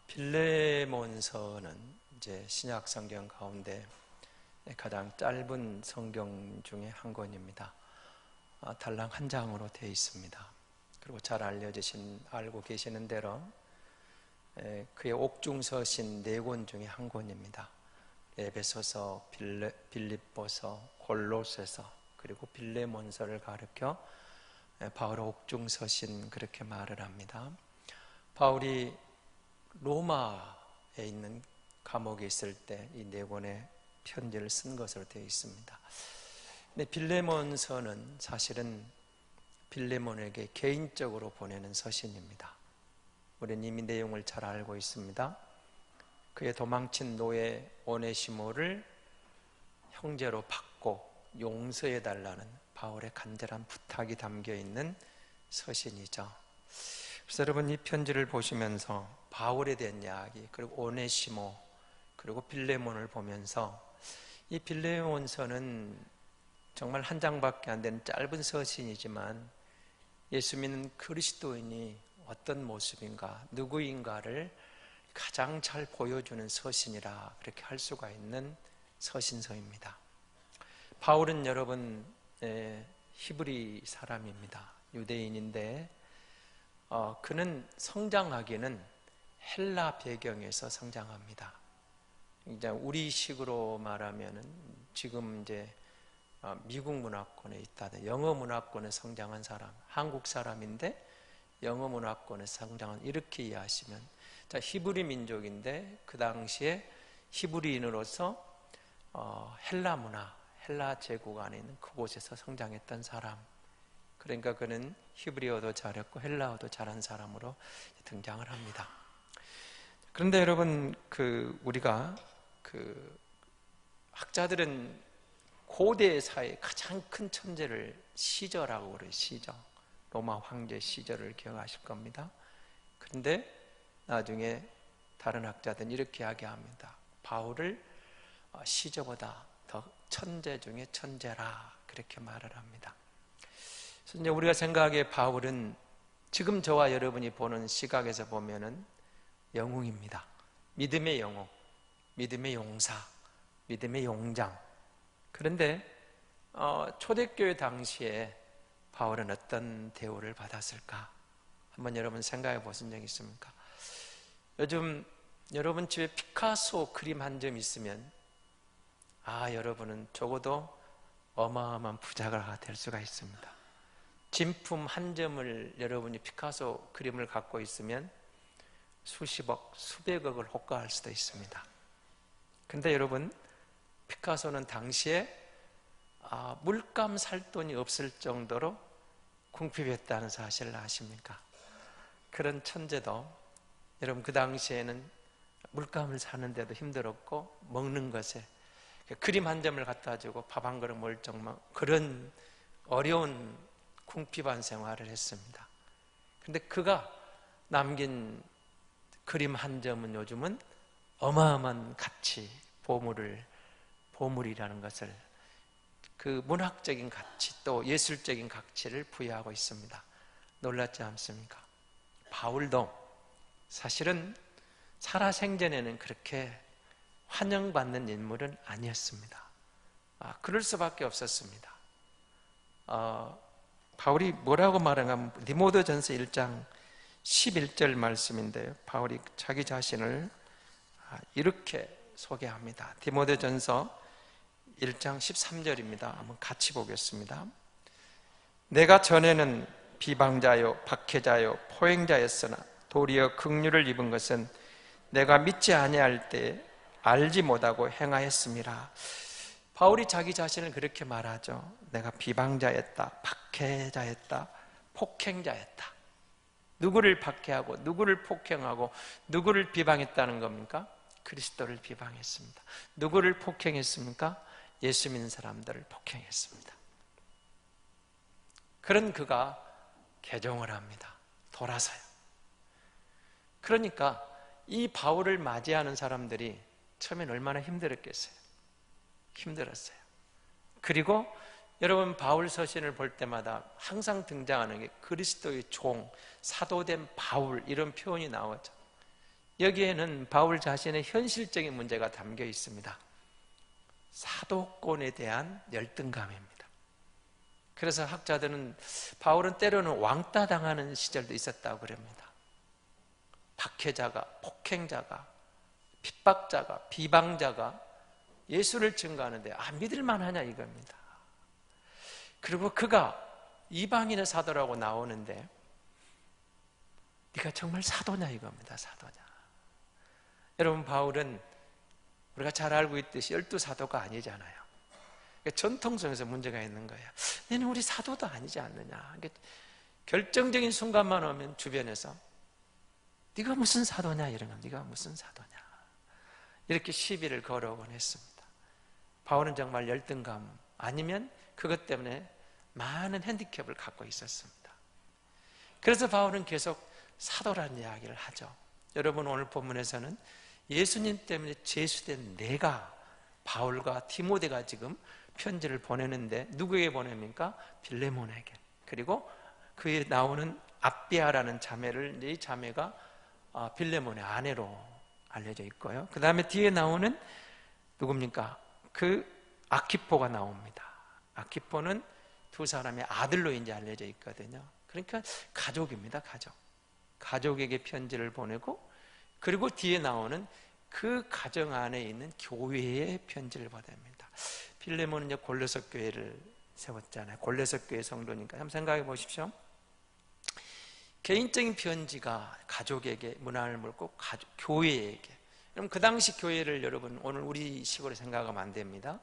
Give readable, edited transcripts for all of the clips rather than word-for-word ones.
빌레몬서는 이제 신약 성경 가운데 가장 짧은 성경 중에 한 권입니다. 달랑 한 장으로 되어 있습니다. 그리고 잘 알고 계시는 대로 그의 옥중서신 네 권 중에 한 권입니다. 에베소서, 빌립보서, 골로새서, 그리고 빌레몬서를 가르쳐 바울 옥중서신 그렇게 말을 합니다. 바울이 로마에 있는 감옥에 있을 때 이 네 권의 편지를 쓴 것으로 되어 있습니다. 근데 빌레몬서는 사실은 빌레몬에게 개인적으로 보내는 서신입니다. 우리는 이미 내용을 잘 알고 있습니다. 그의 도망친 노예 오네시모를 형제로 받고 용서해달라는 바울의 간절한 부탁이 담겨 있는 서신이죠. 그래서 여러분, 이 편지를 보시면서 바울에 대한 이야기, 그리고 오네시모, 그리고 빌레몬을 보면서 이 빌레몬서는 정말 한 장밖에 안 되는 짧은 서신이지만 예수 믿는 그리스도인이 어떤 모습인가, 누구인가를 가장 잘 보여주는 서신이라 그렇게 할 수가 있는 서신서입니다. 바울은 여러분 히브리 사람입니다. 유대인인데 그는 성장하기는 헬라 배경에서 성장합니다. 이제 우리식으로 말하면은 지금 이제 미국 문화권에 있다, 영어 문화권에 성장한 사람, 한국 사람인데 영어 문화권에 성장한, 이렇게 이해하시면, 자, 히브리 민족인데 그 당시에 히브리인으로서 헬라 문화, 헬라 제국 안에 있는 그곳에서 성장했던 사람. 그러니까 그는 히브리어도 잘했고 헬라어도 잘한 사람으로 등장을 합니다. 그런데 여러분, 우리가 학자들은 고대 사회의 가장 큰 천재를 시저라고 그래요. 시저. 로마 황제 시저를 기억하실 겁니다. 그런데 나중에 다른 학자들은 이렇게 이야기합니다. 바울을 시저보다 더 천재 중에 천재라, 그렇게 말을 합니다. 그래서 이제 우리가 생각하기에 바울은 지금 저와 여러분이 보는 시각에서 보면은 영웅입니다. 믿음의 영웅, 믿음의 용사, 믿음의 용장. 그런데 초대교회 당시에 바울은 어떤 대우를 받았을까? 한번 여러분 생각해 보신 적 있습니까? 요즘 여러분 집에 피카소 그림 한 점 있으면 여러분은 적어도 어마어마한 부자가 될 수가 있습니다. 진품 한 점을 여러분이 피카소 그림을 갖고 있으면 수십억, 수백억을 호가할 수도 있습니다. 근데 여러분, 피카소는 당시에 물감 살 돈이 없을 정도로 궁핍했다는 사실을 아십니까? 그런 천재도 여러분, 그 당시에는 물감을 사는데도 힘들었고 먹는 것에 그림 한 점을 갖다 주고 밥 한 그릇 먹을 정도, 그런 어려운 궁핍한 생활을 했습니다. 그런데 그가 남긴 그림 한 점은 요즘은 어마어마한 가치, 보물이라는 것을, 그 문학적인 가치 또 예술적인 가치를 부여하고 있습니다. 놀랍지 않습니까? 바울도 사실은 살아생전에는 그렇게 환영받는 인물은 아니었습니다. 그럴 수밖에 없었습니다. 바울이 뭐라고 말하면 디모데전서 1장 11절 말씀인데요, 바울이 자기 자신을 이렇게 소개합니다. 디모데전서 1장 13절입니다. 한번 같이 보겠습니다. 내가 전에는 비방자요 박해자요 포행자였으나 도리어 긍휼을 입은 것은 내가 믿지 아니할 때 알지 못하고 행하였음이라. 바울이 자기 자신을 그렇게 말하죠. 내가 비방자였다, 박해자였다, 폭행자였다. 누구를 박해하고 누구를 폭행하고 누구를 비방했다는 겁니까? 그리스도를 비방했습니다. 누구를 폭행했습니까? 예수 믿는 사람들을 폭행했습니다. 그런 그가 개종을 합니다. 돌아서요. 그러니까 이 바울을 맞이하는 사람들이 처음엔 얼마나 힘들었겠어요. 힘들었어요. 그리고 여러분, 바울 서신을 볼 때마다 항상 등장하는 게 그리스도의 종, 사도된 바울, 이런 표현이 나오죠. 여기에는 바울 자신의 현실적인 문제가 담겨 있습니다. 사도권에 대한 열등감입니다. 그래서 학자들은 바울은 때로는 왕따 당하는 시절도 있었다고 그럽니다. 박해자가, 폭행자가, 핍박자가, 비방자가 예수를 증거하는데 믿을만 하냐 이겁니다. 그리고 그가 이방인의 사도라고 나오는데 네가 정말 사도냐 이겁니다. 사도냐. 여러분, 바울은 우리가 잘 알고 있듯이 12사도가 아니잖아요. 그러니까 전통성에서 문제가 있는 거예요. 너는 우리 사도도 아니지 않느냐. 그러니까 결정적인 순간만 오면 주변에서 네가 무슨 사도냐 이런 겁니다. 네가 무슨 사도냐 이렇게 시비를 걸어오곤 했습니다. 바울은 정말 열등감 아니면 그것 때문에 많은 핸디캡을 갖고 있었습니다. 그래서 바울은 계속 사도라는 이야기를 하죠. 여러분, 오늘 본문에서는 예수님 때문에 제수된 내가, 바울과 디모데가 지금 편지를 보내는데 누구에게 보냅니까? 빌레몬에게. 그리고 그에 나오는 아비아라는 자매를, 이 자매가 빌레몬의 아내로 알려져 있고요. 그 다음에 뒤에 나오는 누굽니까? 그 아키포가 나옵니다. 아키포는 두 사람의 아들로 이제 알려져 있거든요. 그러니까 가족입니다. 가족에게 편지를 보내고, 그리고 뒤에 나오는 그 가정 안에 있는 교회에 편지를 보냅니다. 빌레몬은 이제 골로새 교회를 세웠잖아요. 골로새 교회 성도니까 한번 생각해 보십시오. 개인적인 편지가 가족에게 문안을 물고 교회에게. 그럼 그 당시 교회를 여러분 오늘 우리 식으로 생각하면 안 됩니다.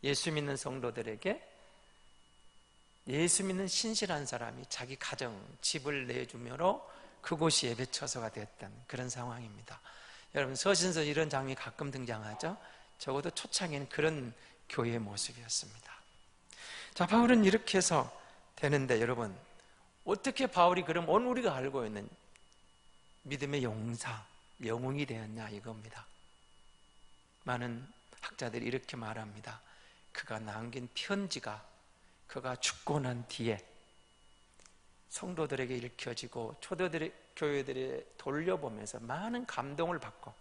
예수 믿는 성도들에게 예수 믿는 신실한 사람이 자기 가정, 집을 내주므로 그곳이 예배 처소가 됐던 그런 상황입니다. 여러분, 서신서 이런 장면이 가끔 등장하죠. 적어도 초창에는 그런 교회의 모습이었습니다. 자, 바울은 이렇게 해서 되는데 여러분, 어떻게 바울이 그럼 오늘 우리가 알고 있는 믿음의 용사, 영웅이 되었냐 이겁니다. 많은 학자들이 이렇게 말합니다. 그가 남긴 편지가 그가 죽고 난 뒤에 성도들에게 읽혀지고 초대들의 교회들에 돌려보면서 많은 감동을 받고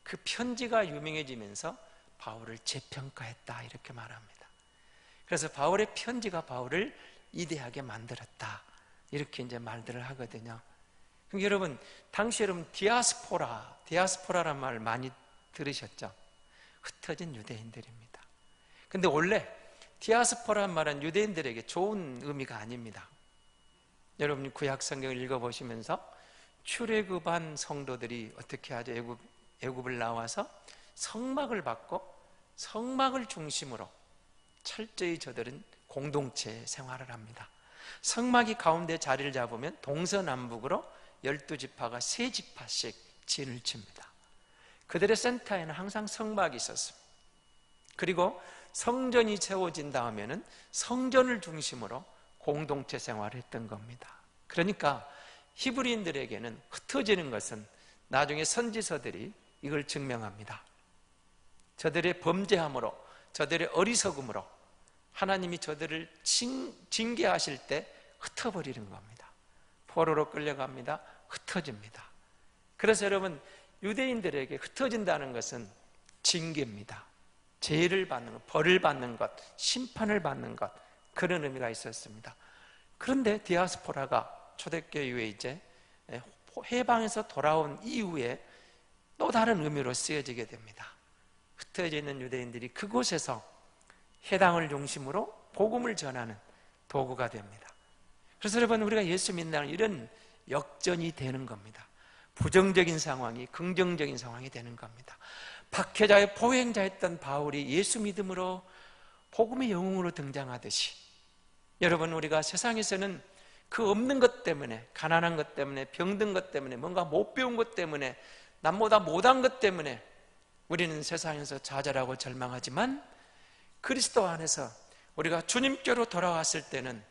그 편지가 유명해지면서 바울을 재평가했다 이렇게 말합니다. 그래서 바울의 편지가 바울을 위대하게 만들었다 이렇게 이제 말들을 하거든요. 그럼 여러분, 당시 여러분 디아스포라란 말 많이 들으셨죠? 흩어진 유대인들입니다. 근데 원래 디아스포라는 말은 유대인들에게 좋은 의미가 아닙니다. 여러분이 구약 성경을 읽어보시면서 출애굽한 성도들이 어떻게 하죠? 애굽을 나와서 성막을 받고 성막을 중심으로 철저히 저들은 공동체 생활을 합니다. 성막이 가운데 자리를 잡으면 동서남북으로 12지파가 3지파씩 진을 칩니다. 그들의 센터에는 항상 성막이 있었습니다. 그리고 성전이 세워진 다음에는 성전을 중심으로 공동체 생활을 했던 겁니다. 그러니까 히브리인들에게는 흩어지는 것은 나중에 선지서들이 이걸 증명합니다. 저들의 범죄함으로, 저들의 어리석음으로 하나님이 저들을 징계하실 때 흩어버리는 겁니다. 포로로 끌려갑니다. 흩어집니다. 그래서 여러분, 유대인들에게 흩어진다는 것은 징계입니다. 죄를 받는 것, 벌을 받는 것, 심판을 받는 것, 그런 의미가 있었습니다. 그런데 디아스포라가 초대교회 이후에 이제 해방에서 돌아온 이후에 또 다른 의미로 쓰여지게 됩니다. 흩어져 있는 유대인들이 그곳에서 해당을 중심으로 복음을 전하는 도구가 됩니다. 그래서 여러분, 우리가 예수 믿는다는 이런 역전이 되는 겁니다. 부정적인 상황이 긍정적인 상황이 되는 겁니다. 박해자의 포행자였던 바울이 예수 믿음으로 복음의 영웅으로 등장하듯이 여러분, 우리가 세상에서는 그 없는 것 때문에, 가난한 것 때문에, 병든 것 때문에, 뭔가 못 배운 것 때문에, 남보다 못한 것 때문에 우리는 세상에서 좌절하고 절망하지만 그리스도 안에서 우리가 주님께로 돌아왔을 때는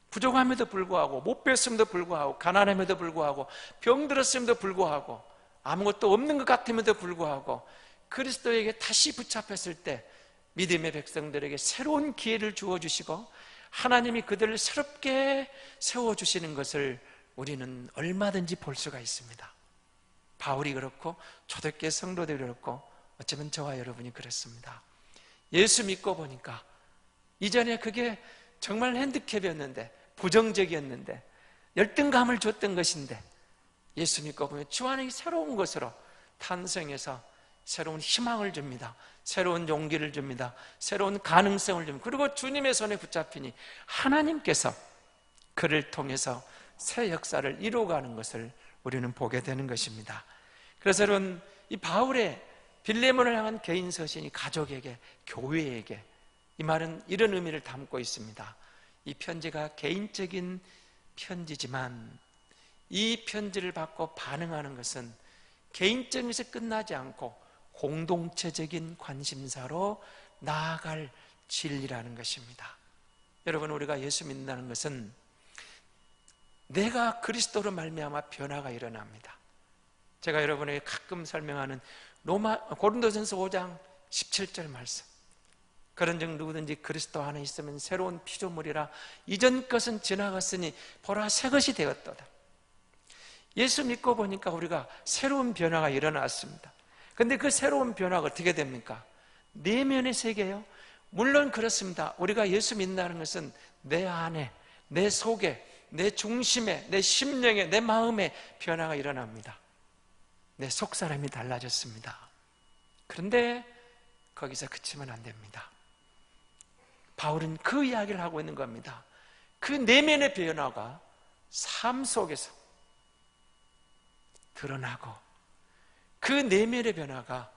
부족함에도 불구하고, 못 배웠음에도 불구하고, 가난함에도 불구하고, 병들었음에도 불구하고, 아무것도 없는 것 같음에도 불구하고 그리스도에게 다시 붙잡혔을 때 믿음의 백성들에게 새로운 기회를 주어주시고 하나님이 그들을 새롭게 세워주시는 것을 우리는 얼마든지 볼 수가 있습니다. 바울이 그렇고 초대교회 성도들이 그렇고 어쩌면 저와 여러분이 그랬습니다. 예수 믿고 보니까 이전에 그게 정말 핸디캡이었는데, 부정적이었는데, 열등감을 줬던 것인데 예수 믿고 보면 주 안에 새로운 것으로 탄생해서 새로운 희망을 줍니다. 새로운 용기를 줍니다. 새로운 가능성을 줍니다. 그리고 주님의 손에 붙잡히니 하나님께서 그를 통해서 새 역사를 이루어가는 것을 우리는 보게 되는 것입니다. 그래서 여러분, 이 바울의 빌레몬을 향한 개인 서신이 가족에게, 교회에게, 이 말은 이런 의미를 담고 있습니다. 이 편지가 개인적인 편지지만 이 편지를 받고 반응하는 것은 개인적인 것에 끝나지 않고 공동체적인 관심사로 나아갈 진리라는 것입니다. 여러분, 우리가 예수 믿는다는 것은 내가 그리스도로 말미암아 변화가 일어납니다. 제가 여러분에게 가끔 설명하는 고린도전서 5장 17절 말씀, 그런즉 누구든지 그리스도 안에 있으면 새로운 피조물이라 이전 것은 지나갔으니 보라 새 것이 되었도다. 예수 믿고 보니까 우리가 새로운 변화가 일어났습니다. 그런데 그 새로운 변화가 어떻게 됩니까? 내면의 세계요? 물론 그렇습니다. 우리가 예수 믿는다는 것은 내 안에, 내 속에, 내 중심에, 내 심령에, 내 마음에 변화가 일어납니다. 내 속사람이 달라졌습니다. 그런데 거기서 그치면 안 됩니다. 바울은 그 이야기를 하고 있는 겁니다. 그 내면의 변화가 삶 속에서 드러나고 그 내면의 변화가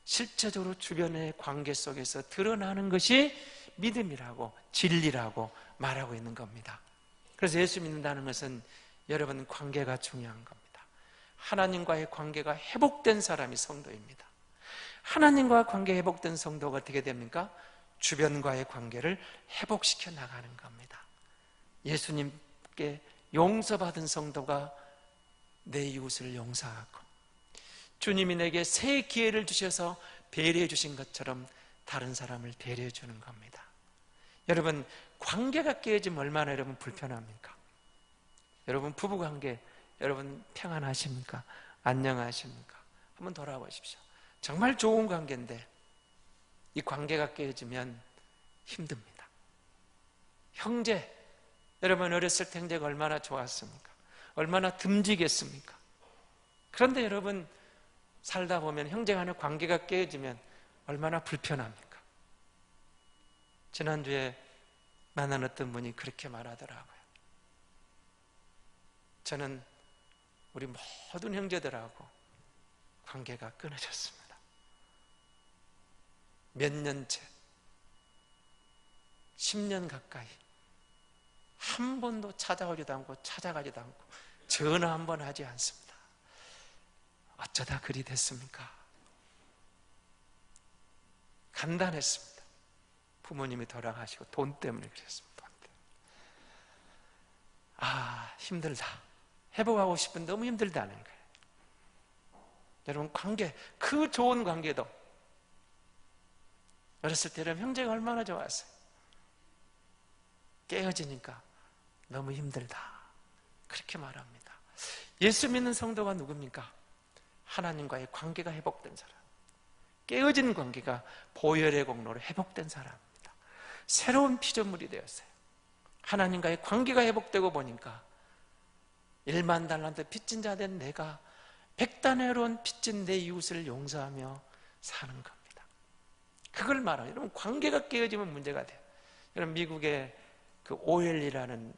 실제적으로 주변의 관계 속에서 드러나는 것이 믿음이라고, 진리라고 말하고 있는 겁니다. 그래서 예수 믿는다는 것은 여러분 관계가 중요한 겁니다. 하나님과의 관계가 회복된 사람이 성도입니다. 하나님과 관계 회복된 성도가 어떻게 됩니까? 주변과의 관계를 회복시켜 나가는 겁니다. 예수님께 용서받은 성도가 내 이웃을 용서하고, 주님이 내게 새 기회를 주셔서 배려해 주신 것처럼 다른 사람을 배려해 주는 겁니다. 여러분, 관계가 깨지면 얼마나 여러분 불편합니까? 여러분 부부관계 여러분 평안하십니까? 안녕하십니까? 한번 돌아보십시오. 정말 좋은 관계인데 이 관계가 깨지면 힘듭니다. 형제, 여러분 어렸을 때 형제가 얼마나 좋았습니까? 얼마나 듬직했습니까? 그런데 여러분 살다 보면 형제 간의 관계가 깨지면 얼마나 불편합니까? 지난주에 만난 어떤 분이 그렇게 말하더라고요. 저는 우리 모든 형제들하고 관계가 끊어졌습니다. 몇 년째, 10년 가까이 한 번도 찾아가지도 않고 전화 한 번 하지 않습니다. 어쩌다 그리 됐습니까? 간단했습니다. 부모님이 돌아가시고 돈 때문에 그랬습니다. 돈 때문에. 힘들다. 회복하고 싶은데 너무 힘들다는 거예요. 여러분 관계, 그 좋은 관계도 어렸을 때 여러분 형제가 얼마나 좋았어요. 깨어지니까 너무 힘들다. 그렇게 말합니다. 예수 믿는 성도가 누굽니까? 하나님과의 관계가 회복된 사람, 깨어진 관계가 보혈의 공로로 회복된 사람입니다. 새로운 피조물이 되었어요. 하나님과의 관계가 회복되고 보니까 1만 달란트 빚진 자 된 내가 100단회로운 빚진 내 이웃을 용서하며 사는 겁니다. 그걸 말하면 여러분 관계가 깨어지면 문제가 돼요. 여러분 미국의 그 오웰이라는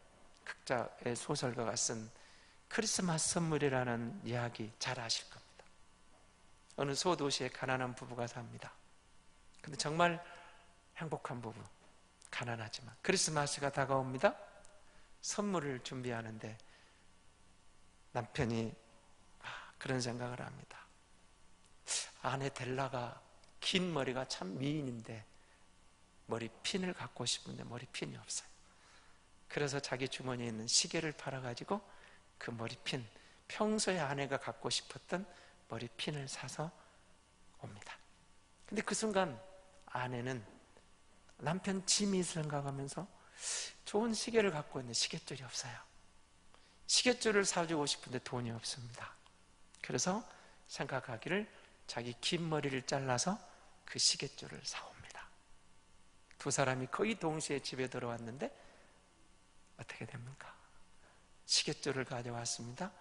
극자의 소설가가 쓴 크리스마스 선물이라는 이야기 잘 아실 겁니다. 어느 소도시에 가난한 부부가 삽니다. 근데 정말 행복한 부부, 가난하지만 크리스마스가 다가옵니다. 선물을 준비하는데 남편이 그런 생각을 합니다. 아내 델라가 긴 머리가 참 미인인데 머리핀을 갖고 싶은데 머리핀이 없어요. 그래서 자기 주머니에 있는 시계를 팔아가지고 그 머리핀, 평소에 아내가 갖고 싶었던 머리핀을 사서 옵니다. 근데 그 순간 아내는 남편 짐이 생각하면서 좋은 시계를 갖고 있는데 시계줄이 없어요. 시계줄을 사주고 싶은데 돈이 없습니다. 그래서 생각하기를 자기 긴 머리를 잘라서 그 시계줄을 사옵니다. 두 사람이 거의 동시에 집에 들어왔는데 어떻게 됩니까? 시계줄을 가져왔습니다.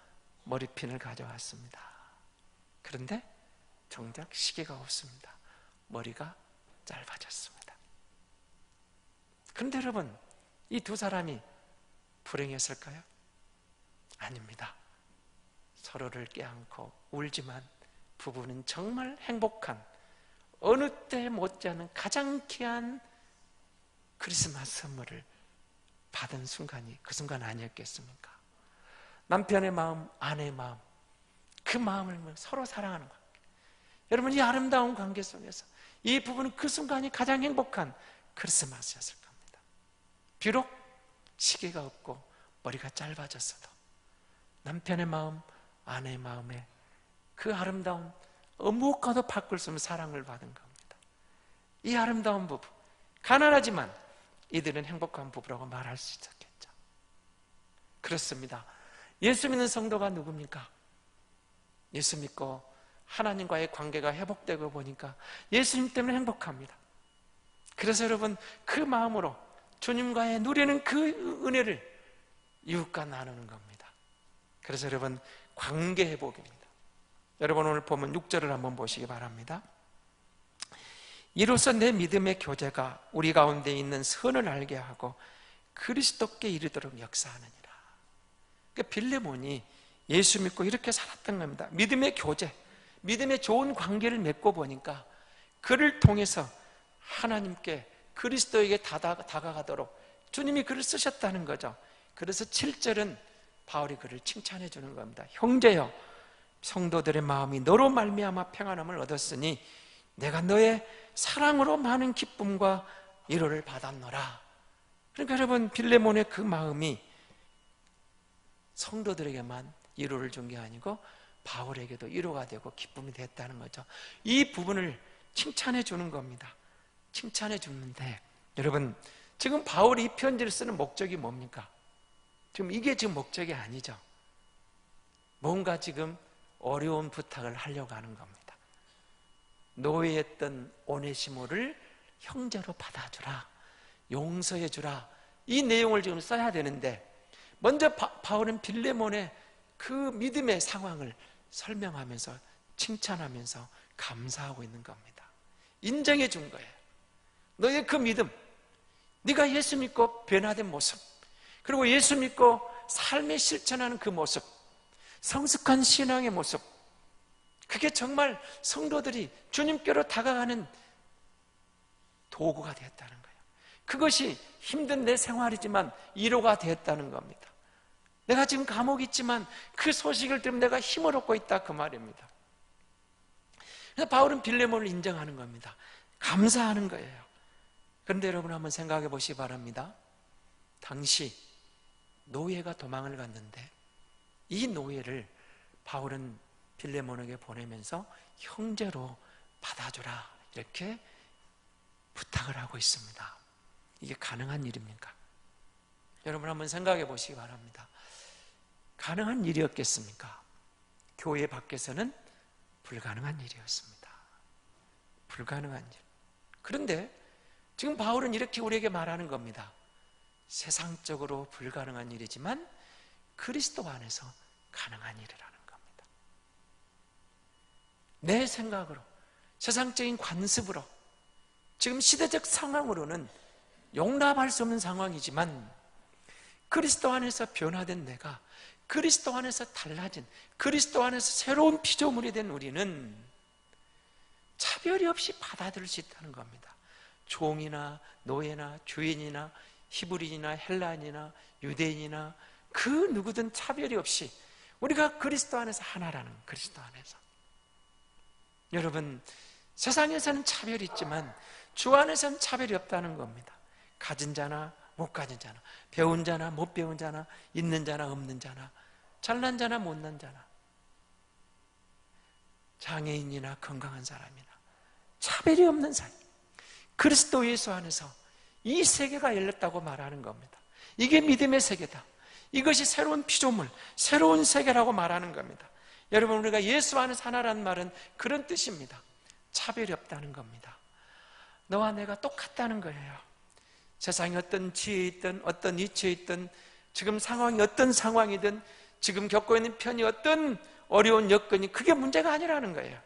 머리핀을 가져왔습니다. 그런데 정작 시계가 없습니다. 머리가 짧아졌습니다. 그런데 여러분, 이 두 사람이 불행했을까요? 아닙니다. 서로를 껴안고 울지만 부부는 정말 행복한, 어느 때 못지않은 가장 귀한 크리스마스 선물을 받은 순간이 그 순간 아니었겠습니까? 남편의 마음, 아내의 마음, 그 마음을 서로 사랑하는 관계. 여러분, 이 아름다운 관계 속에서 이 부부는 그 순간이 가장 행복한 크리스마스였을 겁니다. 비록 시계가 없고 머리가 짧아졌어도 남편의 마음, 아내의 마음에 그 아름다운 무엇과도 바꿀 수 없는 사랑을 받은 겁니다. 이 아름다운 부부, 가난하지만 이들은 행복한 부부라고 말할 수 있었겠죠. 그렇습니다. 예수 믿는 성도가 누굽니까? 예수 믿고 하나님과의 관계가 회복되고 보니까 예수님 때문에 행복합니다. 그래서 여러분, 그 마음으로 주님과의 누리는 그 은혜를 이웃과 나누는 겁니다. 그래서 여러분, 관계 회복입니다. 여러분, 오늘 보면 6절을 한번 보시기 바랍니다. 이로써 내 믿음의 교제가 우리 가운데 있는 선을 알게 하고 그리스도께 이르도록 역사하느니라. 그러니까 빌레몬이 예수 믿고 이렇게 살았던 겁니다. 믿음의 교제, 믿음의 좋은 관계를 맺고 보니까 그를 통해서 하나님께, 그리스도에게 다가가도록 주님이 그를 쓰셨다는 거죠. 그래서 7절은 바울이 그를 칭찬해 주는 겁니다. 형제여, 성도들의 마음이 너로 말미암아 평안함을 얻었으니 내가 너의 사랑으로 많은 기쁨과 위로를 받았노라. 그러니까 여러분, 빌레몬의 그 마음이 성도들에게만 위로를 준 게 아니고 바울에게도 위로가 되고 기쁨이 됐다는 거죠. 이 부분을 칭찬해 주는 겁니다. 칭찬해 주는데, 여러분, 지금 바울이 이 편지를 쓰는 목적이 뭡니까? 이게 지금 목적이 아니죠. 뭔가 지금 어려운 부탁을 하려고 하는 겁니다. 노예했던 오네시모를 형제로 받아주라, 용서해주라, 이 내용을 지금 써야 되는데, 먼저 바울은 빌레몬의 그 믿음의 상황을 설명하면서 칭찬하면서 감사하고 있는 겁니다. 인정해 준 거예요. 너의 그 믿음, 네가 예수 믿고 변화된 모습, 그리고 예수 믿고 삶에 실천하는 그 모습, 성숙한 신앙의 모습, 그게 정말 성도들이 주님께로 다가가는 도구가 되었다는 거예요. 그것이 힘든 내 생활이지만 위로가 되었다는 겁니다. 내가 지금 감옥에 있지만 그 소식을 들으면 내가 힘을 얻고 있다, 그 말입니다. 그래서 바울은 빌레몬을 인정하는 겁니다. 감사하는 거예요. 그런데 여러분, 한번 생각해 보시기 바랍니다. 당시 노예가 도망을 갔는데 이 노예를 바울은 빌레몬에게 보내면서 형제로 받아주라, 이렇게 부탁을 하고 있습니다. 이게 가능한 일입니까? 여러분, 한번 생각해 보시기 바랍니다. 가능한 일이었겠습니까? 교회 밖에서는 불가능한 일이었습니다. 불가능한 일. 그런데 지금 바울은 이렇게 우리에게 말하는 겁니다. 세상적으로 불가능한 일이지만 그리스도 안에서 가능한 일이라는 겁니다. 내 생각으로, 세상적인 관습으로, 지금 시대적 상황으로는 용납할 수 없는 상황이지만 그리스도 안에서 변화된 내가, 그리스도 안에서 달라진, 그리스도 안에서 새로운 피조물이 된 우리는 차별이 없이 받아들일 수 있다는 겁니다. 종이나 노예나 주인이나 히브리인이나 헬라인이나 유대인이나 그 누구든 차별이 없이 우리가 그리스도 안에서 하나라는, 그리스도 안에서. 여러분, 세상에서는 차별이 있지만 주 안에서는 차별이 없다는 겁니다. 가진 자나 못 가진 자나, 배운 자나 못 배운 자나, 있는 자나 없는 자나, 잘난 자나 못난 자나, 장애인이나 건강한 사람이나 차별이 없는 사이, 그리스도 예수 안에서 이 세계가 열렸다고 말하는 겁니다. 이게 믿음의 세계다. 이것이 새로운 피조물, 새로운 세계라고 말하는 겁니다. 여러분, 우리가 예수 안에서 하나라는 말은 그런 뜻입니다. 차별이 없다는 겁니다. 너와 내가 똑같다는 거예요. 세상에 어떤 지혜에 있든 어떤 위치에 있든 지금 상황이 어떤 상황이든 지금 겪고 있는 편이 어떤 어려운 여건이 그게 문제가 아니라는 거예요.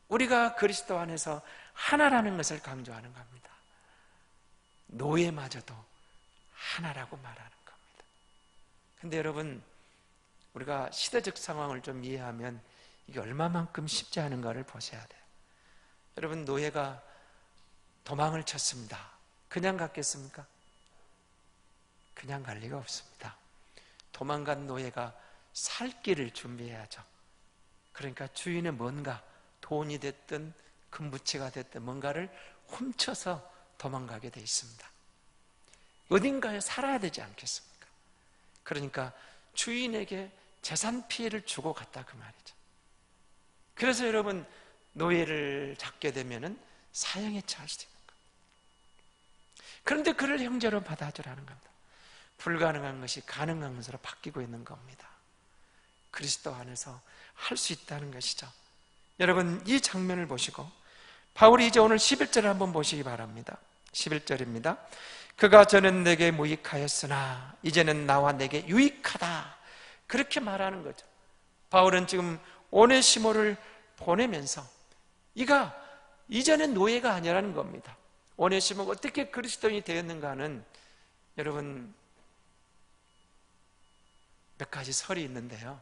우리가 그리스도 안에서 하나라는 것을 강조하는 겁니다. 노예마저도 하나라고 말하는 겁니다. 근데 여러분, 우리가 시대적 상황을 좀 이해하면 이게 얼마만큼 쉽지 않은가를 보셔야 돼요. 여러분, 노예가 도망을 쳤습니다. 그냥 갔겠습니까? 그냥 갈 리가 없습니다. 도망간 노예가 살 길을 준비해야죠. 그러니까 주인의 뭔가 돈이 됐든 금부치가 됐든 뭔가를 훔쳐서 도망가게 돼 있습니다. 어딘가에 살아야 되지 않겠습니까? 그러니까 주인에게 재산 피해를 주고 갔다 그 말이죠. 그래서 여러분, 노예를 잡게 되면은 사형에 처할 수 있는 겁니다. 그런데 그를 형제로 받아주라는 겁니다. 불가능한 것이 가능한 것으로 바뀌고 있는 겁니다. 그리스도 안에서 할 수 있다는 것이죠. 여러분, 이 장면을 보시고 바울이 이제 오늘 11절을 한번 보시기 바랍니다. 11절입니다. 그가 저는 내게 무익하였으나 이제는 나와 내게 유익하다, 그렇게 말하는 거죠. 바울은 지금 오네시모를 보내면서 이가 이전엔 노예가 아니라는 겁니다. 오네시모가 어떻게 그리스도인이 되었는가는 여러분 몇 가지 설이 있는데요.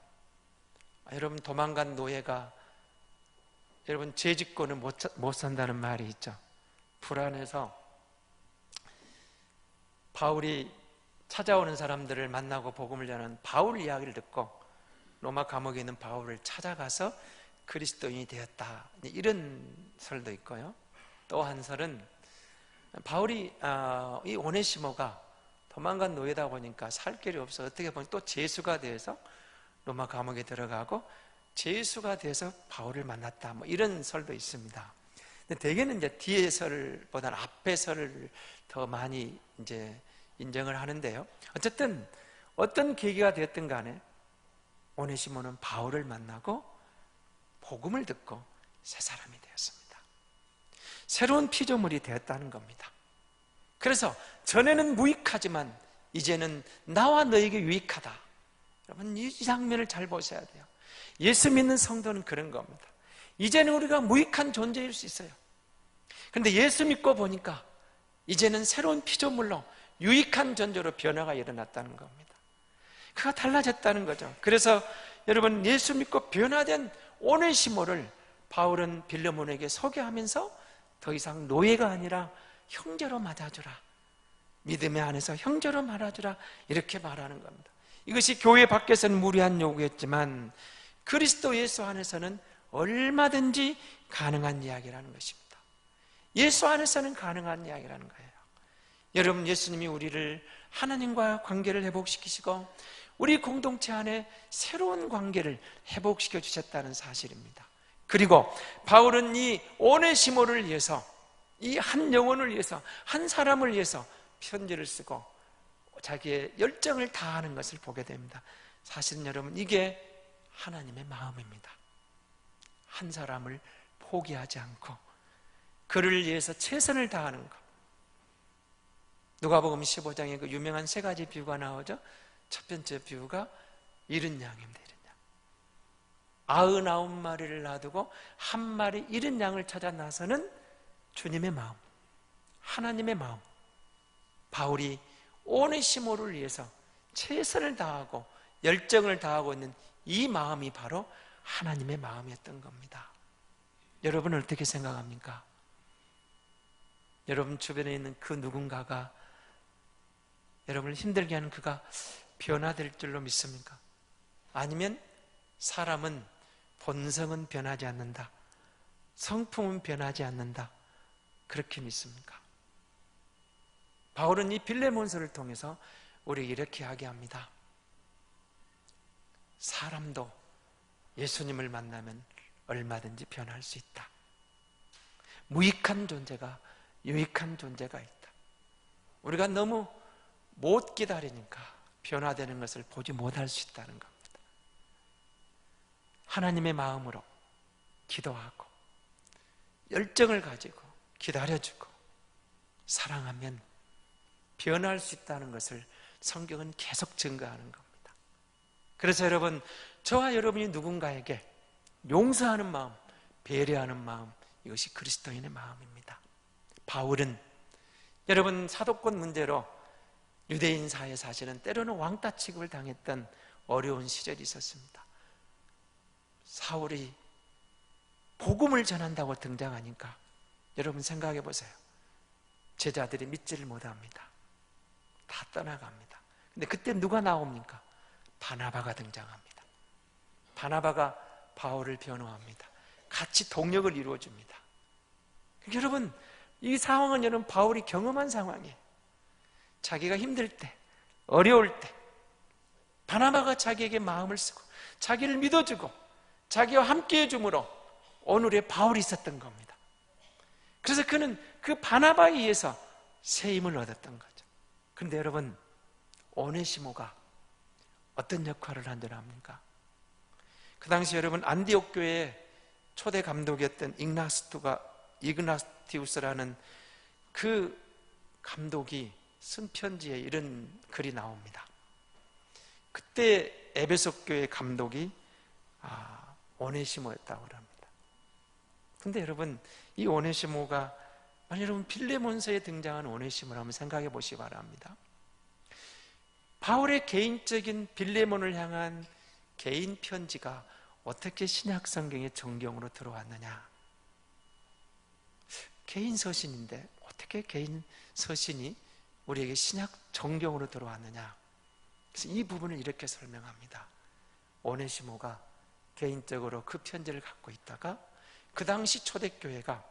여러분, 도망간 노예가 여러분 죄 짓고는 못 산다는 말이 있죠. 불안해서 바울이 찾아오는 사람들을 만나고 복음을 전하는 바울 이야기를 듣고 로마 감옥에 있는 바울을 찾아가서 그리스도인이 되었다, 이런 설도 있고요. 또 한 설은 바울이 이 오네시모가 도망간 노예다 보니까 살 길이 없어 어떻게 보면 또 죄수가 돼서 로마 감옥에 들어가고 죄수가 돼서 바울을 만났다, 이런 설도 있습니다. 근데 대개는 이제 뒤의 설보다는 앞의 설을 더 많이 이제 인정을 하는데요. 어쨌든 어떤 계기가 되었든 간에 오네시모는 바울을 만나고 복음을 듣고 새 사람이 되었습니다. 새로운 피조물이 되었다는 겁니다. 그래서 전에는 무익하지만 이제는 나와 너에게 유익하다. 여러분, 이 장면을 잘 보셔야 돼요. 예수 믿는 성도는 그런 겁니다. 이제는 우리가 무익한 존재일 수 있어요. 그런데 예수 믿고 보니까 이제는 새로운 피조물로 유익한 존재로 변화가 일어났다는 겁니다. 그가 달라졌다는 거죠. 그래서 여러분, 예수 믿고 변화된 오네시모를 바울은 빌레몬에게 소개하면서 더 이상 노예가 아니라 형제로 맞아주라, 믿음의 안에서 형제로 말아주라, 이렇게 말하는 겁니다. 이것이 교회 밖에서는 무리한 요구였지만 그리스도 예수 안에서는 얼마든지 가능한 이야기라는 것입니다. 예수 안에서는 가능한 이야기라는 거예요. 여러분, 예수님이 우리를 하나님과 관계를 회복시키시고 우리 공동체 안에 새로운 관계를 회복시켜 주셨다는 사실입니다. 그리고 바울은 이 오네시모를 위해서, 이 한 영혼을 위해서, 한 사람을 위해서 편지를 쓰고 자기의 열정을 다하는 것을 보게 됩니다. 사실은 여러분, 이게 하나님의 마음입니다. 한 사람을 포기하지 않고 그를 위해서 최선을 다하는 것. 누가복음 15장에 그 유명한 세 가지 비유가 나오죠. 첫 번째 비유가 잃은 양입니다. 잃은 양. 99마리를 놔두고 한 마리 잃은 양을 찾아 나서는 주님의 마음, 하나님의 마음. 바울이 오네시모를 위해서 최선을 다하고 열정을 다하고 있는 이 마음이 바로 하나님의 마음이었던 겁니다. 여러분은 어떻게 생각합니까? 여러분 주변에 있는 그 누군가가 여러분을 힘들게 하는 그가 변화될 줄로 믿습니까? 아니면 사람은 본성은 변하지 않는다, 성품은 변하지 않는다, 그렇게 믿습니까? 바울은 이 빌레몬서를 통해서 우리에게 이렇게 이야기합니다. 사람도 예수님을 만나면 얼마든지 변할 수 있다. 무익한 존재가 유익한 존재가 있다. 우리가 너무 못 기다리니까 변화되는 것을 보지 못할 수 있다는 겁니다. 하나님의 마음으로 기도하고 열정을 가지고 기다려주고 사랑하면 변화할 수 있다는 것을 성경은 계속 증거하는 겁니다. 그래서 여러분, 저와 여러분이 누군가에게 용서하는 마음, 배려하는 마음, 이것이 그리스도인의 마음입니다. 바울은 여러분, 사도권 문제로 유대인 사회에 사실은 때로는 왕따 취급을 당했던 어려운 시절이 있었습니다. 사울이 복음을 전한다고 등장하니까 여러분 생각해 보세요. 제자들이 믿지를 못합니다. 다 떠나갑니다. 근데 그때 누가 나옵니까? 바나바가 등장합니다. 바나바가 바울을 변호합니다. 같이 동력을 이루어줍니다. 여러분, 이 상황은 여러분 바울이 경험한 상황이에요. 자기가 힘들 때, 어려울 때 바나바가 자기에게 마음을 쓰고 자기를 믿어주고 자기와 함께 해줌으로 오늘의 바울이 있었던 겁니다. 그래서 그는 그 바나바에 의해서 새 힘을 얻었던 거죠. 그런데 여러분, 오네시모가 어떤 역할을 한 줄 압니까? 그 당시 여러분 안디옥 교회의 초대 감독이었던 이그나티우스라는 그 감독이 쓴 편지에 이런 글이 나옵니다. 그때 에베소 교회 감독이 오네시모였다고 합니다. 근데 여러분, 이 오네시모가 만약 여러분 빌레몬서에 등장한 오네시모를 한번 생각해 보시기 바랍니다. 바울의 개인적인 빌레몬을 향한 개인 편지가 어떻게 신약 성경의 정경으로 들어왔느냐? 개인 서신인데 어떻게 개인 서신이 우리에게 신약 정경으로 들어왔느냐? 그래서 이 부분을 이렇게 설명합니다. 오네시모가 개인적으로 그 편지를 갖고 있다가 그 당시 초대교회가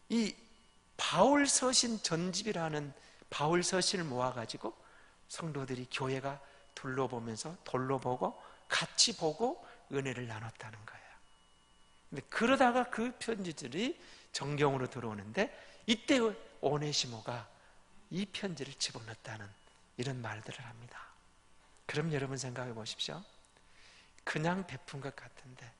이 바울 서신 전집이라는 바울 서신을 모아가지고 성도들이 교회가 둘러보면서 돌로보고 같이 보고 은혜를 나눴다는 거예요. 근데 그러다가 그 편지들이 정경으로 들어오는데 이때 오네시모가 이 편지를 집어넣었다는 이런 말들을 합니다. 그럼 여러분 생각해 보십시오. 그냥 베푼 것 같은데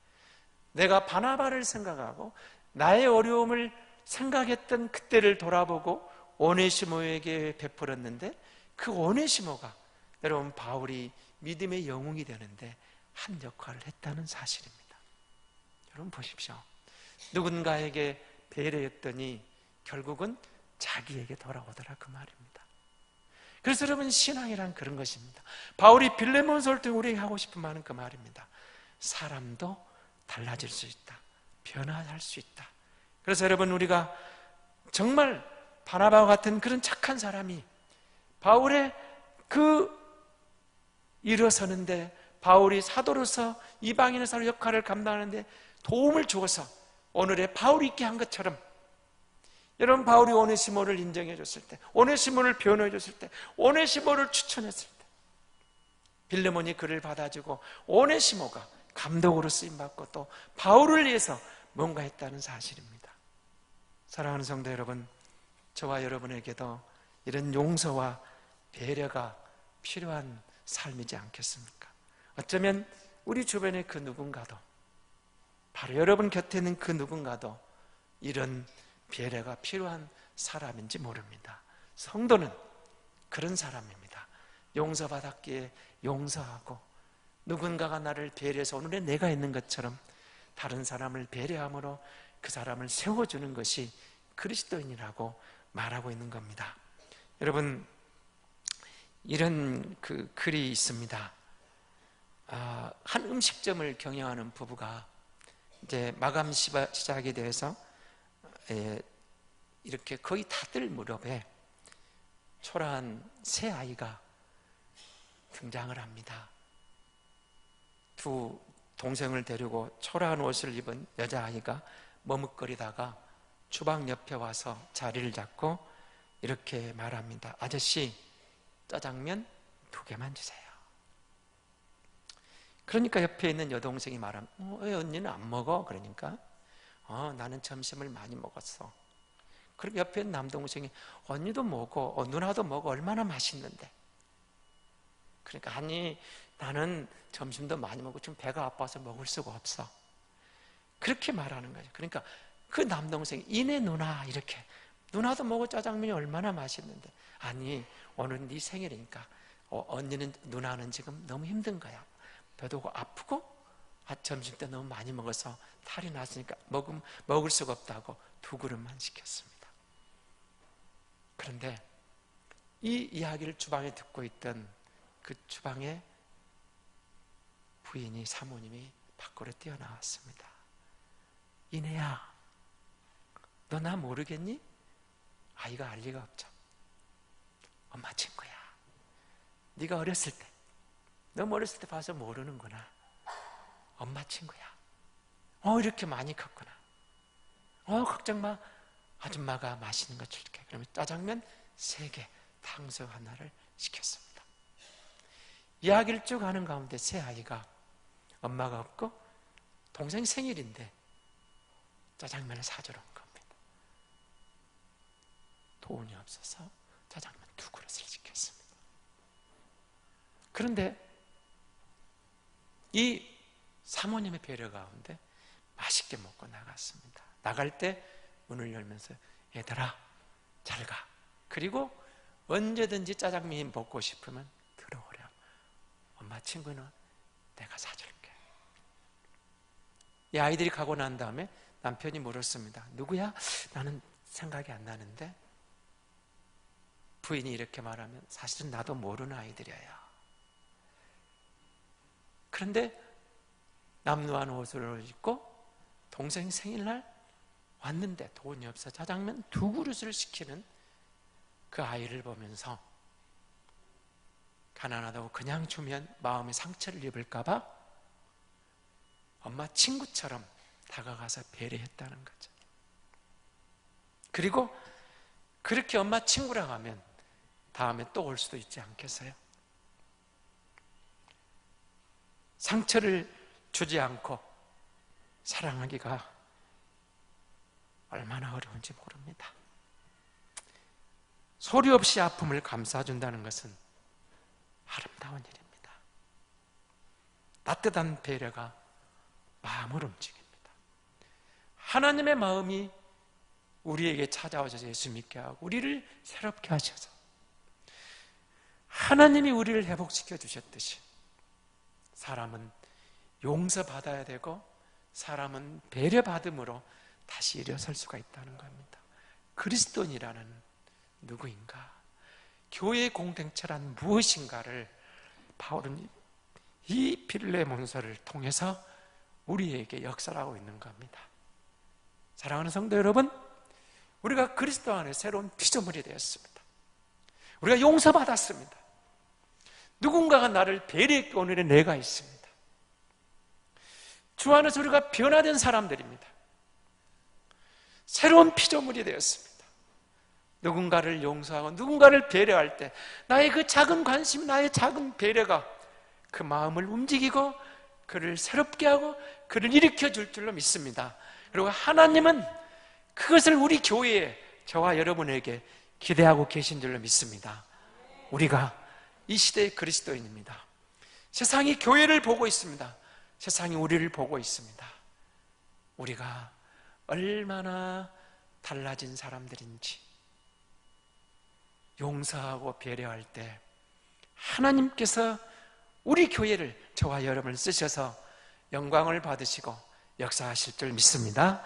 내가 바나바를 생각하고 나의 어려움을 생각했던 그때를 돌아보고 오네시모에게 베풀었는데 그 오네시모가 여러분 바울이 믿음의 영웅이 되는데 한 역할을 했다는 사실입니다. 여러분 보십시오. 누군가에게 배려했더니 결국은 자기에게 돌아오더라, 그 말입니다. 그래서 여러분, 신앙이란 그런 것입니다. 바울이 빌레몬서를 통해 우리에게 하고 싶은 말은 그 말입니다. 사람도 달라질 수 있다, 변화할 수 있다. 그래서 여러분, 우리가 정말 바나바와 같은 그런 착한 사람이 바울의 그 일어서는데, 바울이 사도로서 이방인의 사로 역할을 감당하는데 도움을 주어서 오늘의 바울이 있게 한 것처럼, 여러분 바울이 오네시모를 인정해 줬을 때, 오네시모를 변호해 줬을 때, 오네시모를 추천했을 때 빌레몬이 그를 받아주고 오네시모가 감독으로 쓰임받고 또 바울을 위해서 뭔가 했다는 사실입니다. 사랑하는 성도 여러분, 저와 여러분에게도 이런 용서와 배려가 필요한 삶이지 않겠습니까? 어쩌면 우리 주변의 그 누군가도, 바로 여러분 곁에 있는 그 누군가도 이런 배려가 필요한 사람인지 모릅니다. 성도는 그런 사람입니다. 용서받았기에 용서하고, 누군가가 나를 배려해서 오늘의 내가 있는 것처럼 다른 사람을 배려함으로 그 사람을 세워주는 것이 그리스도인이라고 말하고 있는 겁니다. 여러분, 이런 그 글이 있습니다. 한 음식점을 경영하는 부부가 이제 마감 시작이 돼서 이렇게 거의 다들 무렵에 초라한 새 아이가 등장을 합니다. 두 동생을 데리고 초라한 옷을 입은 여자아이가 머뭇거리다가 주방 옆에 와서 자리를 잡고 이렇게 말합니다. 아저씨, 짜장면 2개만 주세요. 그러니까 옆에 있는 여동생이 말합니다. 왜 언니는 안 먹어? 그러니까 나는 점심을 많이 먹었어. 그럼 옆에 있는 남동생이 언니도 먹어, 누나도 먹어, 얼마나 맛있는데. 그러니까 아니 나는 점심도 많이 먹고 지금 배가 아파서 먹을 수가 없어. 그렇게 말하는 거죠. 그러니까 그 남동생이 이내 누나 이렇게 누나도 먹어 짜장면이 얼마나 맛있는데 아니 오늘 네 생일이니까 언니는 누나는 지금 너무 힘든 거야. 배도 아프고 점심 때 너무 많이 먹어서 탈이 났으니까 먹을 수가 없다고 2그릇만 시켰습니다. 그런데 이 이야기를 주방에 듣고 있던 그 주방의 부인이 사모님이 밖으로 뛰어나왔습니다. 이내야, 너 나 모르겠니? 아이가 알 리가 없죠. 엄마 친구야. 네가 어렸을 때, 너무 어렸을 때 봐서 모르는구나. 엄마 친구야. 이렇게 많이 컸구나. 걱정 마. 아줌마가 맛있는 거 줄게. 그러면 짜장면 3개, 탕수육 하나를 시켰습니다. 이야기를 쭉 하는 가운데 새 아이가 엄마가 없고 동생 생일인데 짜장면을 사주러 온 겁니다. 돈이 없어서 짜장면 2그릇을 시켰습니다. 그런데 이 사모님의 배려 가운데 맛있게 먹고 나갔습니다. 나갈 때 문을 열면서 얘들아 잘 가. 그리고 언제든지 짜장면이 먹고 싶으면 들어오렴. 엄마 친구는 내가 사줄게. 이 아이들이 가고 난 다음에 남편이 물었습니다. 누구야? 나는 생각이 안 나는데. 부인이 이렇게 말하면 사실은 나도 모르는 아이들이에요. 그런데 남루한 옷을 입고 동생 생일날 왔는데 돈이 없어 짜장면 2그릇을 시키는 그 아이를 보면서 가난하다고 그냥 주면 마음의 상처를 입을까 봐 엄마 친구처럼 다가가서 배려했다는 거죠. 그리고 그렇게 엄마 친구라고 하면 다음에 또 올 수도 있지 않겠어요? 상처를 주지 않고 사랑하기가 얼마나 어려운지 모릅니다. 소리 없이 아픔을 감싸준다는 것은 아름다운 일입니다. 따뜻한 배려가 마음을 움직입니다. 하나님의 마음이 우리에게 찾아오셔서 예수 믿게 하고 우리를 새롭게 하셔서 하나님이 우리를 회복시켜 주셨듯이 사람은 용서받아야 되고 사람은 배려받음으로 다시 일어설 수가 있다는 겁니다. 그리스도인이라는 누구인가? 교회의 공동체란 무엇인가를 바울은 이 빌레몬서를 통해서 우리에게 역설하고 있는 겁니다. 사랑하는 성도 여러분, 우리가 그리스도 안에 새로운 피조물이 되었습니다. 우리가 용서받았습니다. 누군가가 나를 배려했기 오늘의 내가 있습니다. 주 안에서 우리가 변화된 사람들입니다. 새로운 피조물이 되었습니다. 누군가를 용서하고 누군가를 배려할 때 나의 그 작은 관심, 나의 작은 배려가 그 마음을 움직이고 그를 새롭게 하고 그를 일으켜 줄 줄로 믿습니다. 그리고 하나님은 그것을 우리 교회에 저와 여러분에게 기대하고 계신 줄로 믿습니다. 우리가 이 시대의 그리스도인입니다. 세상이 교회를 보고 있습니다. 세상이 우리를 보고 있습니다. 우리가 얼마나 달라진 사람들인지 용서하고 배려할 때 하나님께서 우리 교회를 저와 여러분을 쓰셔서 영광을 받으시고 역사하실 줄 믿습니다.